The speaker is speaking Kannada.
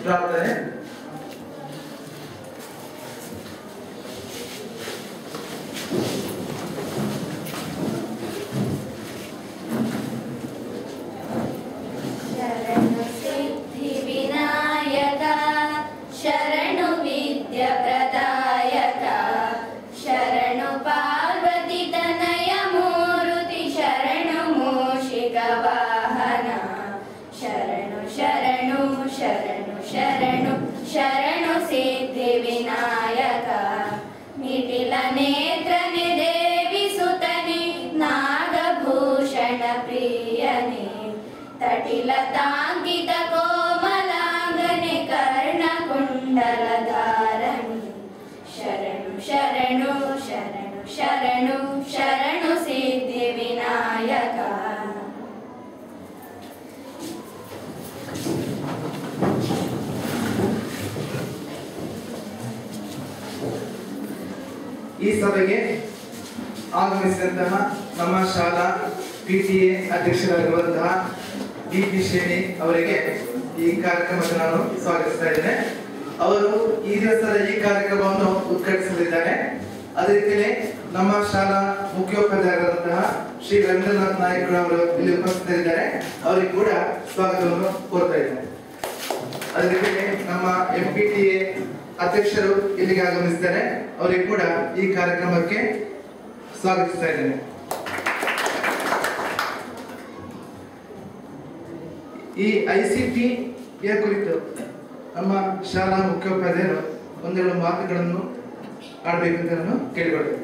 ಪ್ರಾರ್ಥನೆ. ಶರಣು ಸಿದ್ಧಿ ವಿನಾಯಕ ನಿಟಿಲ ನೇತ್ರನೆ ದೇವಿ ಸುತನೆ ನಾಗಭೂಷಣ ಪ್ರಿಯನೆ ತಟಿಲ ತಾಂಕಿತ ಕೋಮಲಾಂಗನೆ ಕರ್ಣಕುಂಡಲಧಾರಣಿ ಶರಣು ಶರಣು ಶರಣು ಶರಣು ಶರಣು ಸಿದ್ಧಿ ವಿನಾಯಕ. ಈ ಸಭೆಗೆ ಆಗಮಿಸಿದಂತಹ ನಮ್ಮ ಶಾಲಾ PTA ಅಧ್ಯಕ್ಷರಾಗಿರುವಂತಹ DP ಶ್ರೇಣಿ ಅವರಿಗೆ ಈ ಕಾರ್ಯಕ್ರಮಕ್ಕೆ ನಾನು ಸ್ವಾಗತಿಸ್ತಾ ಇದ್ದೇನೆ. ಅವರು ಈ ದಿವಸದ ಈ ಕಾರ್ಯಕ್ರಮವನ್ನು ಉದ್ಘಾಟಿಸಲಿದ್ದಾರೆ. ಅದೇ ರೀತಿಯೇ ನಮ್ಮ ಶಾಲಾ ಮುಖ್ಯೋಪಾಧ್ಯಾಯರಾದಂತಹ ಶ್ರೀ ರವೀಂದ್ರನಾಥ್ ನಾಯ್ಕರು ಅವರು ಇಲ್ಲಿ ಉಪಸ್ಥಿತರಿದ್ದಾರೆ. ಅವರಿಗೆ ಕೂಡ ಸ್ವಾಗತವನ್ನು ಕೋರ್ತಾ ಇದ್ದೇನೆ. ಅದೇ ರೀತಿಯೇ ನಮ್ಮ MPTA ಅಧ್ಯಕ್ಷರು ಇಲ್ಲಿಗೆ ಆಗಮಿಸಿದ್ದಾರೆ. ಅವರಿಗೆ ಕೂಡ ಈ ಕಾರ್ಯಕ್ರಮಕ್ಕೆ ಸ್ವಾಗತಿಸ್ತಾ ಇದ್ದೇನೆ. ಈ ICT ಕುರಿತು ನಮ್ಮ ಶಾಲಾ ಮುಖ್ಯೋಪಾಧ್ಯಾಯರು ಒಂದೆರಡು ಮಾತುಗಳನ್ನು ಆಡಬೇಕೆಂದು ನಾನು ಕೇಳಿಕೊಳ್ತೇನೆ.